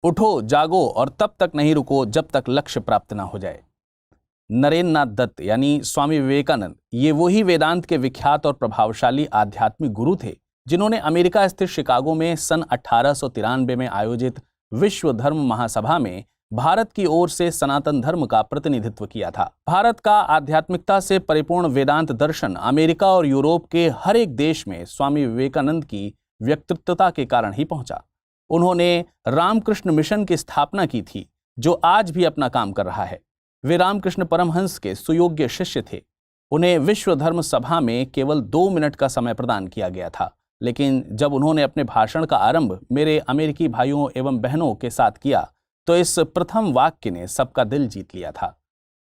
उठो, जागो और तब तक नहीं रुको जब तक लक्ष्य प्राप्त ना हो जाए। नरेंद्र नाथ दत्त यानी स्वामी विवेकानंद, ये वही वेदांत के विख्यात और प्रभावशाली आध्यात्मिक गुरु थे जिन्होंने अमेरिका स्थित शिकागो में सन 1893 में आयोजित विश्व धर्म महासभा में भारत की ओर से सनातन धर्म का प्रतिनिधित्व किया था। भारत का आध्यात्मिकता से परिपूर्ण वेदांत दर्शन अमेरिका और यूरोप के हर एक देश में स्वामी विवेकानंद की व्यक्तित्वता के कारण ही पहुंचा। उन्होंने रामकृष्ण मिशन की स्थापना की थी, जो आज भी अपना काम कर रहा है। वे रामकृष्ण परमहंस के सुयोग्य शिष्य थे। उन्हें विश्व धर्म सभा में केवल 2 मिनट का समय प्रदान किया गया था, लेकिन जब उन्होंने अपने भाषण का आरंभ मेरे अमेरिकी भाइयों एवं बहनों के साथ किया तो इस प्रथम वाक्य ने सबका दिल जीत लिया था।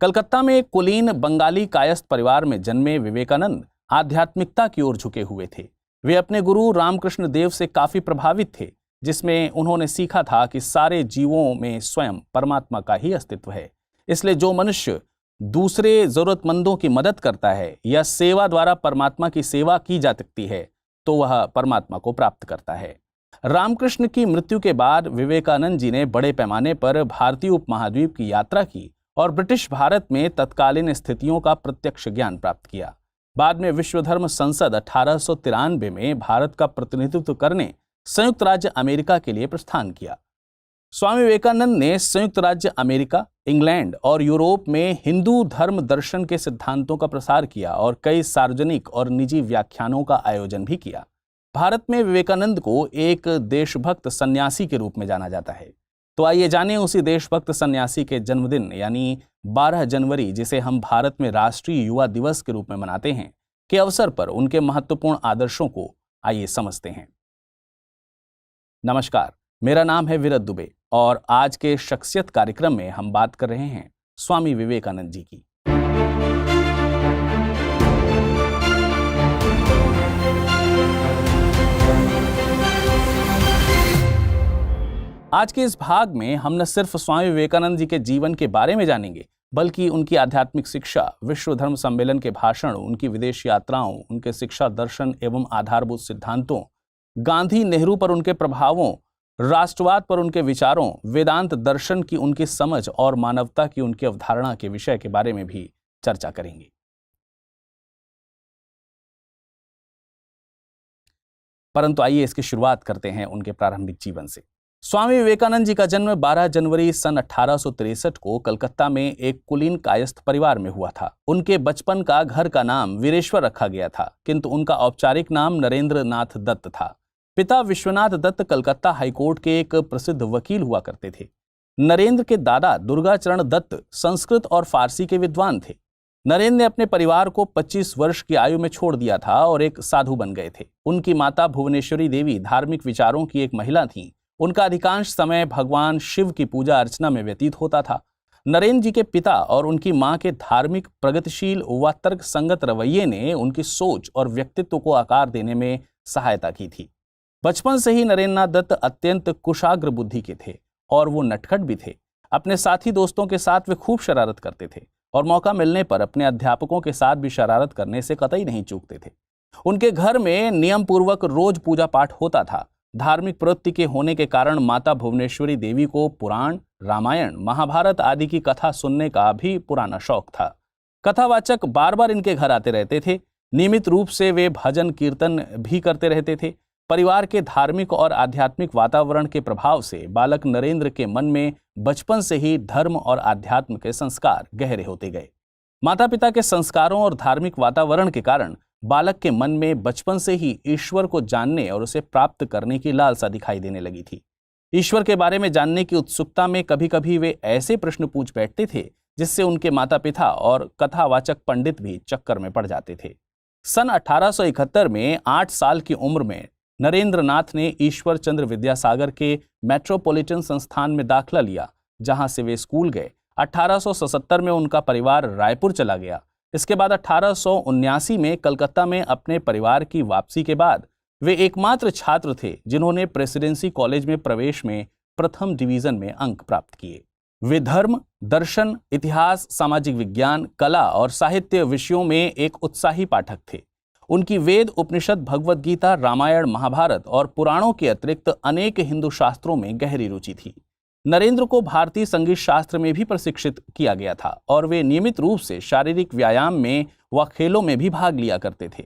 कलकत्ता में एक कुलीन बंगाली कायस्थ परिवार में जन्मे विवेकानंद आध्यात्मिकता की ओर झुके हुए थे। वे अपने गुरु रामकृष्ण देव से काफी प्रभावित थे, जिसमें उन्होंने सीखा था कि सारे जीवों में स्वयं परमात्मा का ही अस्तित्व है। इसलिए जो मनुष्य दूसरे जरूरतमंदों की मदद करता है या सेवा द्वारा परमात्मा की सेवा की जा सकती है तो वह परमात्मा को प्राप्त करता है। रामकृष्ण की मृत्यु के बाद विवेकानंद जी ने बड़े पैमाने पर भारतीय उपमहाद्वीप की यात्रा की और ब्रिटिश भारत में तत्कालीन स्थितियों का प्रत्यक्ष ज्ञान प्राप्त किया। बाद में विश्व धर्म संसद 1893 में भारत का प्रतिनिधित्व करने संयुक्त राज्य अमेरिका के लिए प्रस्थान किया। स्वामी विवेकानंद ने संयुक्त राज्य अमेरिका, इंग्लैंड और यूरोप में हिंदू धर्म दर्शन के सिद्धांतों का प्रसार किया और कई सार्वजनिक और निजी व्याख्यानों का आयोजन भी किया। भारत में विवेकानंद को एक देशभक्त सन्यासी के रूप में जाना जाता है। तो आइए जानें उसी देशभक्त सन्यासी के जन्मदिन यानी 12 जनवरी, जिसे हम भारत में राष्ट्रीय युवा दिवस के रूप में मनाते हैं, के अवसर पर उनके महत्वपूर्ण आदर्शों को आइए समझते हैं। नमस्कार, मेरा नाम है विरत दुबे और आज के शख्सियत कार्यक्रम में हम बात कर रहे हैं स्वामी विवेकानंद जी की। आज के इस भाग में हम न सिर्फ स्वामी विवेकानंद जी के जीवन के बारे में जानेंगे, बल्कि उनकी आध्यात्मिक शिक्षा, विश्व धर्म सम्मेलन के भाषण, उनकी विदेश यात्राओं, उनके शिक्षा दर्शन एवं आधारभूत सिद्धांतों, गांधी नेहरू पर उनके प्रभावों, राष्ट्रवाद पर उनके विचारों, वेदांत दर्शन की उनकी समझ और मानवता की उनकी अवधारणा के विषय के बारे में भी चर्चा करेंगे। परंतु आइए इसकी शुरुआत करते हैं उनके प्रारंभिक जीवन से। स्वामी विवेकानंद जी का जन्म 12 जनवरी सन 1863 को कलकत्ता में एक कुलीन कायस्थ परिवार में हुआ था। उनके बचपन का घर का नाम वीरेश्वर रखा गया था, किंतु उनका औपचारिक नाम नरेंद्र नाथ दत्त था। पिता विश्वनाथ दत्त कलकत्ता हाईकोर्ट के एक प्रसिद्ध वकील हुआ करते थे। नरेंद्र के दादा दुर्गाचरण दत्त संस्कृत और फारसी के विद्वान थे। नरेंद्र ने अपने परिवार को 25 वर्ष की आयु में छोड़ दिया था और एक साधु बन गए थे। उनकी माता भुवनेश्वरी देवी धार्मिक विचारों की एक महिला थीं। उनका अधिकांश समय भगवान शिव की पूजा अर्चना में व्यतीत होता था। नरेंद्र जी के पिता और उनकी मां के धार्मिक, प्रगतिशील व तर्क संगत रवैये ने उनकी सोच और व्यक्तित्व को आकार देने में सहायता की थी। बचपन से ही नरेंद्र नाथ दत्त अत्यंत कुशाग्र बुद्धि के थे और वो नटखट भी थे। अपने साथी दोस्तों के साथ वे खूब शरारत करते थे और मौका मिलने पर अपने अध्यापकों के साथ भी शरारत करने से कतई नहीं चूकते थे। उनके घर में नियम पूर्वक रोज पूजा पाठ होता था। धार्मिक प्रवृत्ति के होने के कारण माता भुवनेश्वरी देवी को पुराण, रामायण, महाभारत आदि की कथा सुनने का भी पुराना शौक था। कथावाचक बार बार इनके घर आते रहते थे। नियमित रूप से वे भजन कीर्तन भी करते रहते थे। परिवार के धार्मिक और आध्यात्मिक वातावरण के प्रभाव से बालक नरेंद्र के मन में बचपन से ही धर्म और आध्यात्म के संस्कार गहरे होते गए। माता पिता के संस्कारों और धार्मिक वातावरण के कारण बालक के मन में बचपन से ही ईश्वर को जानने और उसे प्राप्त करने की लालसा दिखाई देने लगी थी। ईश्वर के बारे में जानने की उत्सुकता में कभी कभी वे ऐसे प्रश्न पूछ बैठते थे जिससे उनके माता पिता और कथावाचक पंडित भी चक्कर में पड़ जाते थे। सन 1871 में 8 साल की उम्र में नरेंद्र नाथ ने ईश्वर चंद्र विद्यासागर के मेट्रोपॉलिटन संस्थान में दाखिला लिया, जहां से वे स्कूल गए। 1877 में उनका परिवार रायपुर चला गया। इसके बाद 1879 में कलकत्ता में अपने परिवार की वापसी के बाद वे एकमात्र छात्र थे जिन्होंने प्रेसिडेंसी कॉलेज में प्रवेश में प्रथम डिवीजन में अंक प्राप्त किए। वे धर्म, दर्शन, इतिहास, सामाजिक विज्ञान, कला और साहित्य विषयों में एक उत्साही पाठक थे। उनकी वेद, उपनिषद, भगवद गीता, रामायण, महाभारत और पुराणों के अतिरिक्त अनेक हिंदू शास्त्रों में गहरी रुचि थी। नरेंद्र को भारतीय संगीत शास्त्र में भी प्रशिक्षित किया गया था और वे नियमित रूप से शारीरिक व्यायाम में व खेलों में भी भाग लिया करते थे।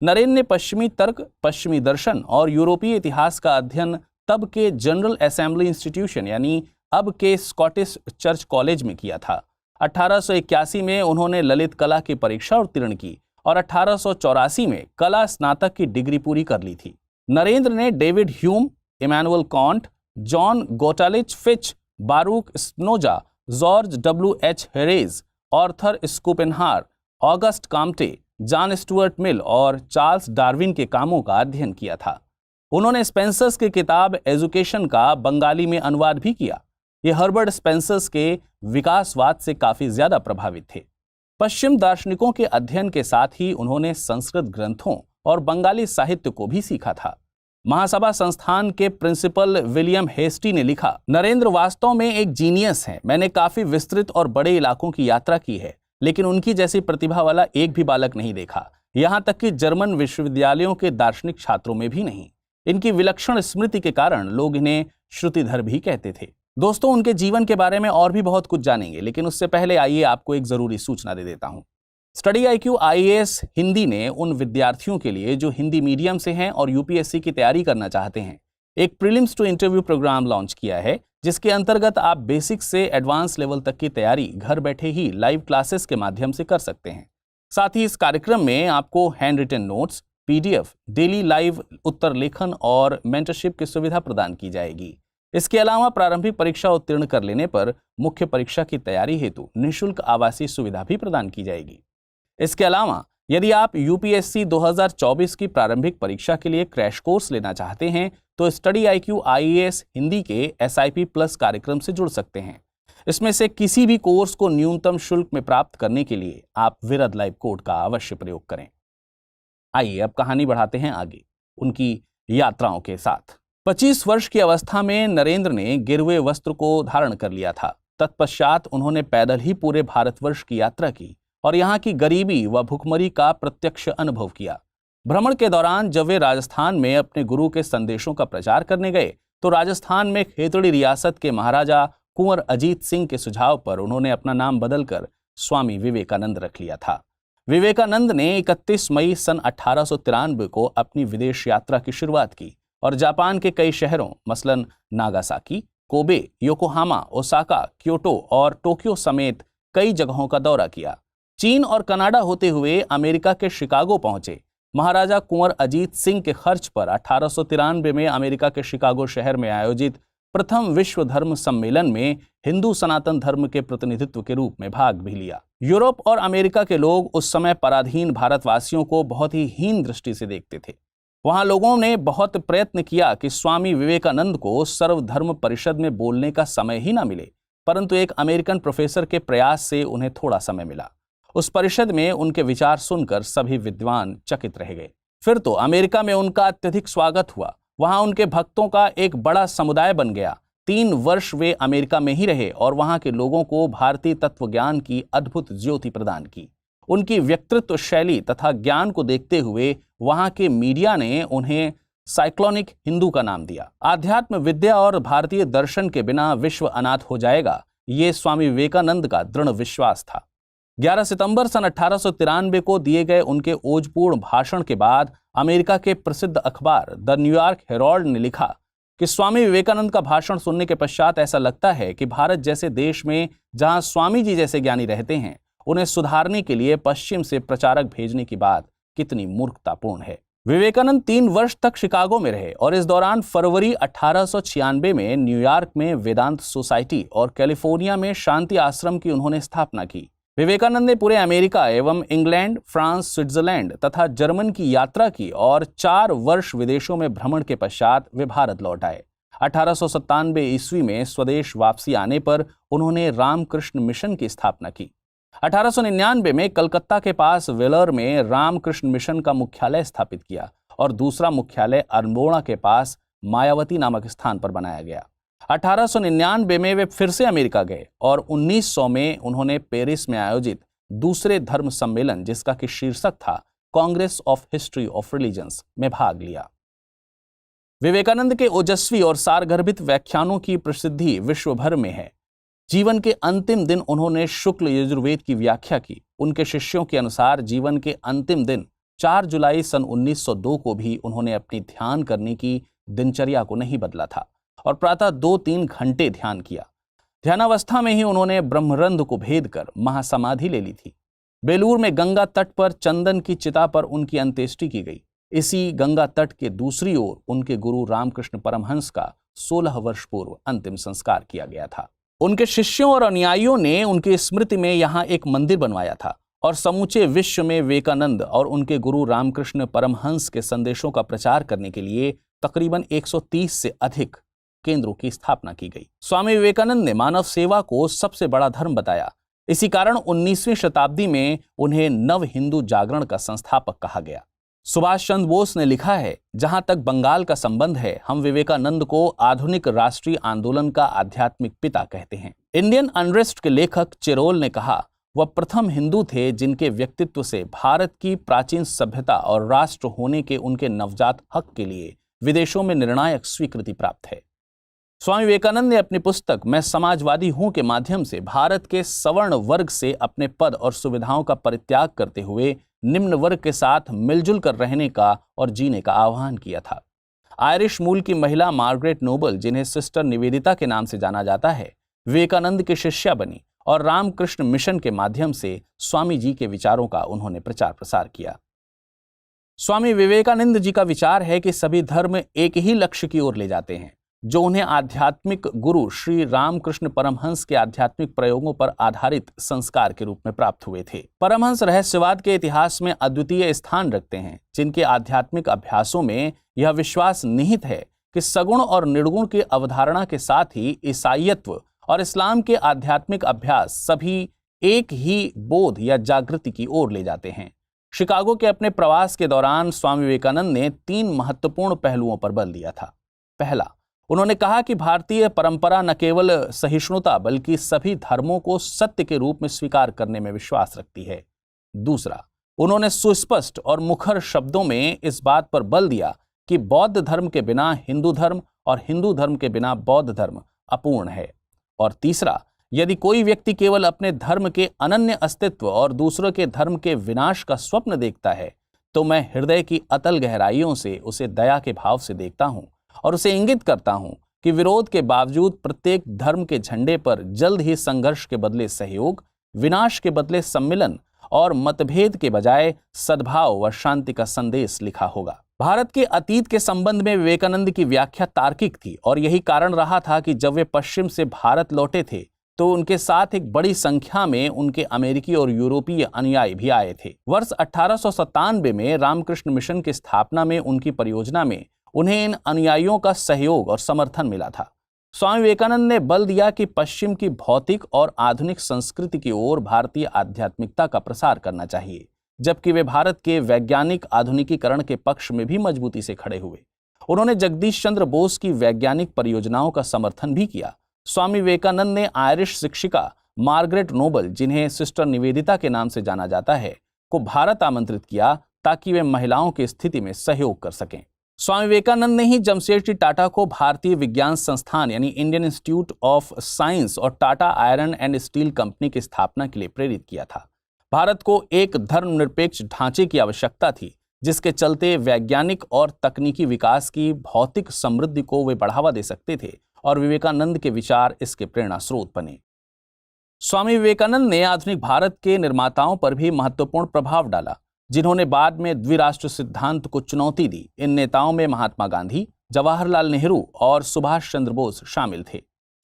नरेंद्र ने पश्चिमी तर्क, पश्चिमी दर्शन और यूरोपीय इतिहास का अध्ययन तब के जनरल असेंबली इंस्टीट्यूशन यानी अब के स्कॉटिश चर्च कॉलेज में किया था। 1881 में उन्होंने ललित कला की परीक्षा उत्तीर्ण की और 1884 में कला स्नातक की डिग्री पूरी कर ली थी। नरेंद्र ने David Hume, Immanuel Kant, John Gottlieb Fichte, Baruch Spinoza, George W.H. हेरेज, Arthur Schopenhauer, Auguste Comte, John Stuart Mill और चार्ल्स डार्विन के कामों का अध्ययन किया था। उन्होंने स्पेंसर्स की किताब एजुकेशन का बंगाली में अनुवाद भी किया। ये हर्बर्ट स्पेंसर्स के विकासवाद से काफी ज्यादा प्रभावित थे। पश्चिम दार्शनिकों के अध्ययन के साथ ही उन्होंने संस्कृत ग्रंथों और बंगाली साहित्य को भी सीखा था। महासभा संस्थान के प्रिंसिपल विलियम हेस्टी ने लिखा, नरेंद्र वास्तव में एक जीनियस हैं। मैंने काफी विस्तृत और बड़े इलाकों की यात्रा की है, लेकिन उनकी जैसी प्रतिभा वाला एक भी बालक नहीं देखा, यहां तक कि जर्मन विश्वविद्यालयों के दार्शनिक छात्रों में भी नहीं। इनकी विलक्षण स्मृति के कारण लोग इन्हें श्रुतिधर भी कहते थे। दोस्तों, उनके जीवन के बारे में और भी बहुत कुछ जानेंगे, लेकिन उससे पहले आइए आपको एक जरूरी सूचना दे देता हूं। स्टडी IQ IAS हिंदी ने उन विद्यार्थियों के लिए जो हिंदी मीडियम से हैं और UPSC की तैयारी करना चाहते हैं, एक prelims to interview programme launch किया है, जिसके अंतर्गत आप बेसिक से एडवांस लेवल तक की तैयारी घर बैठे ही लाइव क्लासेस के माध्यम से कर सकते हैं। साथ ही इस कार्यक्रम में आपको hand written notes, PDF, daily live उत्तर लेखन और मेंटरशिप की सुविधा प्रदान की जाएगी। इसके अलावा प्रारंभिक परीक्षा उत्तीर्ण कर लेने पर मुख्य परीक्षा की तैयारी हेतु निःशुल्क आवासीय सुविधा भी प्रदान की जाएगी। इसके अलावा यदि आप UPSC 2024 की प्रारंभिक परीक्षा के लिए क्रैश कोर्स लेना चाहते हैं तो स्टडी IQ IAS हिंदी के SIP प्लस कार्यक्रम से जुड़ सकते हैं। इसमें से किसी भी कोर्स को न्यूनतम शुल्क में प्राप्त करने के लिए आप विरद लाइव कोड का अवश्य प्रयोग करें। आइए अब कहानी बढ़ाते हैं आगे उनकी यात्राओं के साथ। 25 वर्ष की अवस्था में नरेंद्र ने गिरवे वस्त्र को धारण कर लिया था। तत्पश्चात उन्होंने पैदल ही पूरे भारतवर्ष की यात्रा की और यहाँ की गरीबी व भुखमरी का प्रत्यक्ष अनुभव किया। भ्रमण के दौरान जब वे राजस्थान में अपने गुरु के संदेशों का प्रचार करने गए तो राजस्थान में खेतड़ी रियासत के महाराजा कुंवर अजीत सिंह के सुझाव पर उन्होंने अपना नाम बदलकर स्वामी विवेकानंद रख लिया था। विवेकानंद ने 31 मई सन 1893 को अपनी विदेश यात्रा की शुरुआत की और जापान के कई शहरों मसलन Nagasaki, Kobe, Yokohama, Osaka, Kyoto और टोक्यो समेत कई जगहों का दौरा किया। चीन और कनाडा होते हुए अमेरिका के शिकागो पहुंचे। महाराजा कुंवर अजीत सिंह के खर्च पर 1893 में अमेरिका के शिकागो शहर में आयोजित प्रथम विश्व धर्म सम्मेलन में हिंदू सनातन धर्म के प्रतिनिधित्व के रूप में भाग भी लिया। यूरोप और अमेरिका के लोग उस समय पराधीन भारतवासियों को बहुत ही हीन दृष्टि से देखते थे। वहां लोगों ने बहुत प्रयत्न किया कि स्वामी विवेकानंद को सर्वधर्म परिषद में बोलने का समय ही ना मिले, परंतु एक अमेरिकन प्रोफेसर के प्रयास से उन्हें थोड़ा समय मिला। उस परिषद में उनके विचार सुनकर सभी विद्वान चकित रह गए। फिर तो अमेरिका में उनका अत्यधिक स्वागत हुआ। वहां उनके भक्तों का एक बड़ा समुदाय बन गया। 3 वर्ष वे अमेरिका में ही रहे और वहां के लोगों को भारतीय तत्व ज्ञान की अद्भुत ज्योति प्रदान की। उनकी व्यक्तित्व शैली तथा ज्ञान को देखते हुए वहां के मीडिया ने उन्हें साइक्लोनिक हिंदू का नाम दिया। आध्यात्म विद्या और भारतीय दर्शन के बिना विश्व अनाथ हो जाएगा, ये स्वामी विवेकानंद का दृढ़ विश्वास था। 11 सितंबर सन 1893 को दिए गए उनके ओजपूर्ण भाषण के बाद अमेरिका के प्रसिद्ध अखबार द न्यूयॉर्क हेराल्ड ने लिखा कि स्वामी विवेकानंद का भाषण सुनने के पश्चात ऐसा लगता है कि भारत जैसे देश में जहां स्वामी जी जैसे ज्ञानी रहते हैं, उन्हें सुधारने के लिए पश्चिम से प्रचारक भेजने की बात कितनी मूर्खतापूर्ण है। विवेकानंद 3 वर्ष तक शिकागो में रहे और इस दौरान फरवरी 1896 में न्यूयॉर्क में वेदांत सोसाइटी और कैलिफोर्निया में शांति आश्रम की उन्होंने स्थापना की। विवेकानंद ने पूरे अमेरिका एवं इंग्लैंड, फ्रांस, स्विट्जरलैंड तथा जर्मन की यात्रा की और 4 वर्ष विदेशों में भ्रमण के पश्चात वे भारत लौट आए। 1897 ईस्वी में स्वदेश वापसी आने पर उन्होंने रामकृष्ण मिशन की स्थापना की। 1899 में कलकत्ता के पास वेलर में रामकृष्ण मिशन का मुख्यालय स्थापित किया और दूसरा मुख्यालय अल्मोड़ा के पास मायावती नामक स्थान पर बनाया गया। 1899 में वे फिर से अमेरिका गए और 1900 में उन्होंने पेरिस में आयोजित दूसरे धर्म सम्मेलन, जिसका कि शीर्षक था Congress of history of religions, में भाग लिया। विवेकानंद के ओजस्वी और सारगर्भित व्याख्यानों की प्रसिद्धि विश्व भर में है। जीवन के अंतिम दिन उन्होंने शुक्ल यजुर्वेद की व्याख्या की। उनके शिष्यों के अनुसार जीवन के अंतिम दिन 4 जुलाई सन 1902 को भी उन्होंने अपनी ध्यान करने की दिनचर्या को नहीं बदला था और प्रातः 2-3 घंटे ध्यान किया। ध्यानावस्था में ही उन्होंने ब्रह्मरंध्र को भेद कर महासमाधि ले ली थी। बेलूर में गंगा तट पर चंदन की चिता पर उनकी अंत्येष्टि की गई। इसी गंगा तट के दूसरी ओर उनके गुरु रामकृष्ण परमहंस का 16 वर्ष पूर्व अंतिम संस्कार किया गया था। उनके शिष्यों और अनुयायियों ने उनकी स्मृति में यहाँ एक मंदिर बनवाया था और समूचे विश्व में विवेकानंद और उनके गुरु रामकृष्ण परमहंस के संदेशों का प्रचार करने के लिए तकरीबन 130 से अधिक केंद्रों की स्थापना की गई। स्वामी विवेकानंद ने मानव सेवा को सबसे बड़ा धर्म बताया। इसी कारण 19वीं शताब्दी में उन्हें नव हिंदू जागरण का संस्थापक कहा गया। सुभाष चंद्र बोस ने लिखा है, जहां तक बंगाल का संबंध है, हम विवेकानंद को आधुनिक राष्ट्रीय आंदोलन का आध्यात्मिक पिता कहते हैं। इंडियन अनरेस्ट के लेखक चेरोल ने कहा, वह प्रथम हिंदू थे जिनके व्यक्तित्व से भारत की प्राचीन सभ्यता और राष्ट्र होने के उनके नवजात हक के लिए विदेशों में निर्णायक स्वीकृति प्राप्त है। स्वामी विवेकानंद ने अपनी पुस्तक मैं समाजवादी हूं के माध्यम से भारत के सवर्ण वर्ग से अपने पद और सुविधाओं का परित्याग करते हुए निम्न वर्ग के साथ मिलजुल कर रहने का और जीने का आह्वान किया था। आयरिश मूल की महिला मार्गरेट नोबल, जिन्हें सिस्टर निवेदिता के नाम से जाना जाता है, विवेकानंद की शिष्या बनी और रामकृष्ण मिशन के माध्यम से स्वामी जी के विचारों का उन्होंने प्रचार प्रसार किया। स्वामी विवेकानंद जी का विचार है कि सभी धर्म एक ही लक्ष्य की ओर ले जाते हैं, जो उन्हें आध्यात्मिक गुरु श्री रामकृष्ण परमहंस के आध्यात्मिक प्रयोगों पर आधारित संस्कार के रूप में प्राप्त हुए थे। परमहंस रहस्यवाद के इतिहास में अद्वितीय स्थान रखते हैं, जिनके आध्यात्मिक अभ्यासों में यह विश्वास निहित है कि सगुण और निर्गुण की अवधारणा के साथ ही ईसाईयत्व और इस्लाम के आध्यात्मिक अभ्यास सभी एक ही बोध या जागृति की ओर ले जाते हैं। शिकागो के अपने प्रवास के दौरान स्वामी विवेकानंद ने 3 महत्वपूर्ण पहलुओं पर बल दिया था। पहला, उन्होंने कहा कि भारतीय परंपरा न केवल सहिष्णुता बल्कि सभी धर्मों को सत्य के रूप में स्वीकार करने में विश्वास रखती है। दूसरा, उन्होंने सुस्पष्ट और मुखर शब्दों में इस बात पर बल दिया कि बौद्ध धर्म के बिना हिंदू धर्म और हिंदू धर्म के बिना बौद्ध धर्म अपूर्ण है। और तीसरा, यदि कोई व्यक्ति केवल अपने धर्म के अनन्य अस्तित्व और दूसरों के धर्म के विनाश का स्वप्न देखता है, तो मैं हृदय की अतल गहराइयों से उसे दया के भाव से देखता हूं और उसे इंगित करता हूं कि विरोध के बावजूद प्रत्येक धर्म के झंडे पर जल्द ही संघर्ष के बदले सहयोग, विनाश के बदले सम्मिलन और मतभेद के बजाय सद्भाव व शांति का संदेश लिखा होगा। भारत के अतीत के संबंध में विवेकानंद की व्याख्या तार्किक थी और यही कारण रहा था कि जब वे पश्चिम से भारत लौटे थे तो उनके साथ एक बड़ी संख्या में उनके अमेरिकी और यूरोपीय अनुयायी भी आए थे। वर्ष 1897 में रामकृष्ण मिशन की स्थापना में उनकी परियोजना में उन्हें इन अनुयायियों का सहयोग और समर्थन मिला था। स्वामी विवेकानंद ने बल दिया कि पश्चिम की भौतिक और आधुनिक संस्कृति की ओर भारतीय आध्यात्मिकता का प्रसार करना चाहिए, जबकि वे भारत के वैज्ञानिक आधुनिकीकरण के पक्ष में भी मजबूती से खड़े हुए। उन्होंने जगदीश चंद्र बोस की वैज्ञानिक परियोजनाओं का समर्थन भी किया। स्वामी विवेकानंद ने आयरिश शिक्षिका मार्गरेट नोबल, जिन्हें सिस्टर निवेदिता के नाम से जाना जाता है, को भारत आमंत्रित किया ताकि वे महिलाओं की स्थिति में सहयोग कर सकें। स्वामी विवेकानंद ने ही जमशेदजी टाटा को भारतीय विज्ञान संस्थान यानी इंडियन इंस्टीट्यूट ऑफ साइंस और Tata iron and steel company की स्थापना के लिए प्रेरित किया था। भारत को एक धर्मनिरपेक्ष ढांचे की आवश्यकता थी, जिसके चलते वैज्ञानिक और तकनीकी विकास की भौतिक समृद्धि को वे बढ़ावा दे सकते थे और विवेकानंद के विचार इसके प्रेरणा स्रोत बने। स्वामी विवेकानंद ने आधुनिक भारत के निर्माताओं पर भी महत्वपूर्ण प्रभाव डाला, जिन्होंने बाद में द्विराष्ट्र सिद्धांत को चुनौती दी। इन नेताओं में महात्मा गांधी, जवाहरलाल नेहरू और सुभाष चंद्र बोस शामिल थे।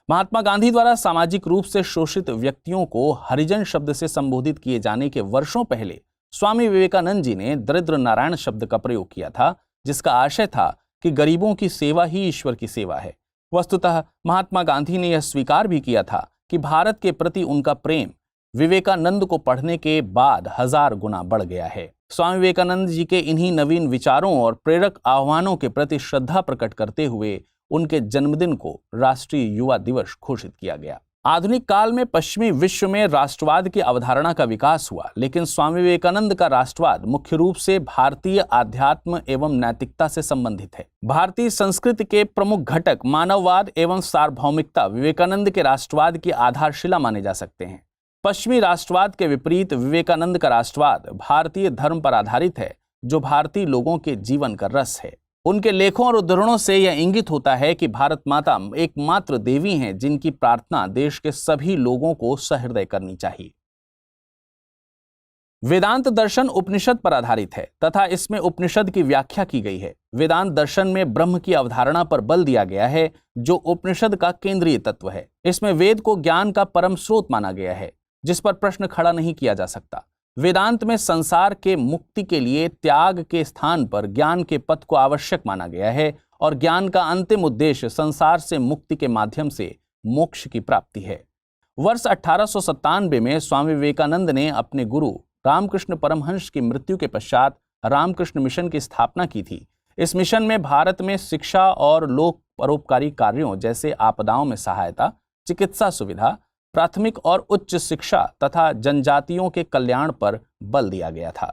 महात्मा गांधी द्वारा सामाजिक रूप से शोषित व्यक्तियों को हरिजन शब्द से संबोधित किए जाने के वर्षों पहले स्वामी विवेकानंद जी ने दरिद्र नारायण शब्द का प्रयोग किया था, जिसका आशय था कि गरीबों की सेवा ही ईश्वर की सेवा है। वस्तुतः महात्मा गांधी ने यह स्वीकार भी किया था कि भारत के प्रति उनका प्रेम विवेकानंद को पढ़ने के बाद 1000 गुना बढ़ गया है। स्वामी विवेकानंद जी के इन्हीं नवीन विचारों और प्रेरक आह्वानों के प्रति श्रद्धा प्रकट करते हुए उनके जन्मदिन को राष्ट्रीय युवा दिवस घोषित किया गया। आधुनिक काल में पश्चिमी विश्व में राष्ट्रवाद की अवधारणा का विकास हुआ, लेकिन स्वामी विवेकानंद का राष्ट्रवाद मुख्य रूप से भारतीय आध्यात्म एवं नैतिकता से संबंधित है। भारतीय संस्कृति के प्रमुख घटक मानववाद एवं सार्वभौमिकता विवेकानंद के राष्ट्रवाद की आधारशिला माने जा सकते हैं। पश्चिमी राष्ट्रवाद के विपरीत विवेकानंद का राष्ट्रवाद भारतीय धर्म पर आधारित है, जो भारतीय लोगों के जीवन का रस है। उनके लेखों और उद्धरणों से यह इंगित होता है कि भारत माता एकमात्र देवी हैं जिनकी प्रार्थना देश के सभी लोगों को सहृदय करनी चाहिए। वेदांत दर्शन उपनिषद पर आधारित है तथा इसमें उपनिषद की व्याख्या की गई है। वेदांत दर्शन में ब्रह्म की अवधारणा पर बल दिया गया है, जो उपनिषद का केंद्रीय तत्व है। इसमें वेद को ज्ञान का परम स्रोत माना गया है, जिस पर प्रश्न खड़ा नहीं किया जा सकता। वेदांत में संसार के मुक्ति के लिए त्याग के स्थान पर ज्ञान के पथ को आवश्यक माना गया है और ज्ञान का अंतिम उद्देश्य संसार से मुक्ति के माध्यम से मोक्ष की प्राप्ति है। वर्ष 1897 में स्वामी विवेकानंद ने अपने गुरु रामकृष्ण परमहंस की मृत्यु के पश्चात रामकृष्ण मिशन की स्थापना की थी। इस मिशन में भारत में शिक्षा और लोक परोपकारी कार्यों जैसे आपदाओं में सहायता, चिकित्सा सुविधा, प्राथमिक और उच्च शिक्षा तथा जनजातियों के कल्याण पर बल दिया गया था।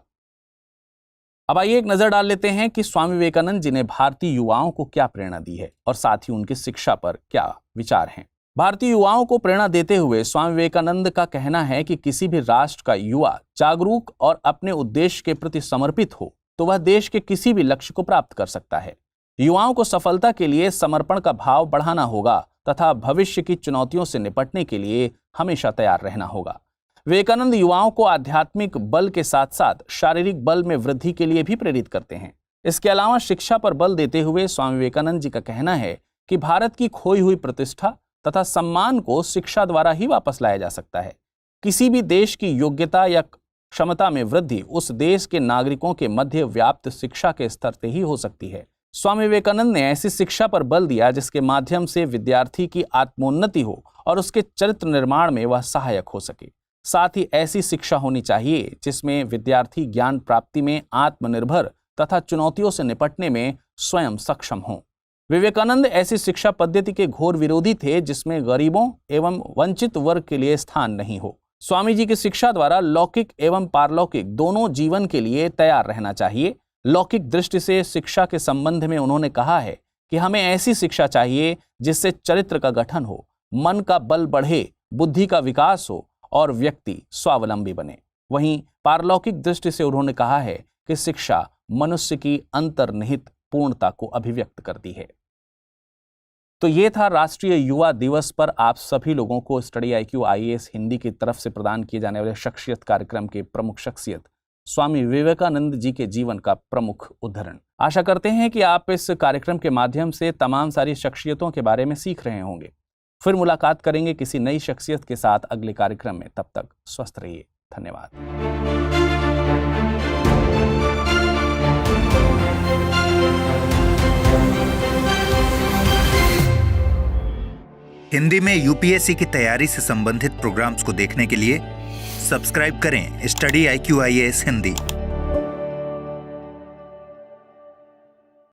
अब आइए एक नजर डाल लेते हैं कि स्वामी विवेकानंद जी ने भारतीय युवाओं को क्या प्रेरणा दी है और साथ ही उनकी शिक्षा पर क्या विचार हैं। भारतीय युवाओं को प्रेरणा देते हुए स्वामी विवेकानंद का कहना है कि किसी भी राष्ट्र का युवा जागरूक और अपने उद्देश्य के प्रति समर्पित हो तो वह देश के किसी भी लक्ष्य को प्राप्त कर सकता है। युवाओं को सफलता के लिए समर्पण का भाव बढ़ाना होगा तथा भविष्य की चुनौतियों से निपटने के लिए हमेशा तैयार रहना होगा। विवेकानंद युवाओं को आध्यात्मिक बल के साथ साथ शारीरिक बल में वृद्धि के लिए भी प्रेरित करते हैं। इसके अलावा शिक्षा पर बल देते हुए स्वामी विवेकानंद जी का कहना है कि भारत की खोई हुई प्रतिष्ठा तथा सम्मान को शिक्षा द्वारा ही वापस लाया जा सकता है। किसी भी देश की योग्यता या क्षमता में वृद्धि उस देश के नागरिकों के मध्य व्याप्त शिक्षा के स्तर से ही हो सकती है। स्वामी विवेकानंद ने ऐसी शिक्षा पर बल दिया जिसके माध्यम से विद्यार्थी की आत्मोन्नति हो और उसके चरित्र निर्माण में वह सहायक हो सके। साथ ही ऐसी शिक्षा होनी चाहिए जिसमें विद्यार्थी ज्ञान प्राप्ति में आत्मनिर्भर तथा चुनौतियों से निपटने में स्वयं सक्षम हों। विवेकानंद ऐसी शिक्षा पद्धति के घोर विरोधी थे जिसमें गरीबों एवं वंचित वर्ग के लिए स्थान नहीं हो। स्वामी जी की शिक्षा द्वारा लौकिक एवं पारलौकिक दोनों जीवन के लिए तैयार रहना चाहिए। लौकिक दृष्टि से शिक्षा के संबंध में उन्होंने कहा है कि हमें ऐसी शिक्षा चाहिए जिससे चरित्र का गठन हो, मन का बल बढ़े, बुद्धि का विकास हो और व्यक्ति स्वावलंबी बने। वहीं पारलौकिक दृष्टि से उन्होंने कहा है कि शिक्षा मनुष्य की अंतर्निहित पूर्णता को अभिव्यक्त करती है। तो ये था राष्ट्रीय युवा दिवस पर आप सभी लोगों को स्टडी IQ IAS हिंदी की तरफ से प्रदान किए जाने वाले शख्सियत कार्यक्रम के प्रमुख शख्सियत स्वामी विवेकानंद जी के जीवन का प्रमुख उदाहरण। आशा करते हैं कि आप इस कार्यक्रम के माध्यम से तमाम सारी शख्सियतों के बारे में सीख रहे होंगे। फिर मुलाकात करेंगे किसी नई शख्सियत के साथ अगले कार्यक्रम में। तब तक स्वस्थ रहिए। धन्यवाद। हिंदी में UPSC की तैयारी से संबंधित प्रोग्राम्स को देखने के लिए सब्सक्राइब करें स्टडी IQ IAS हिंदी।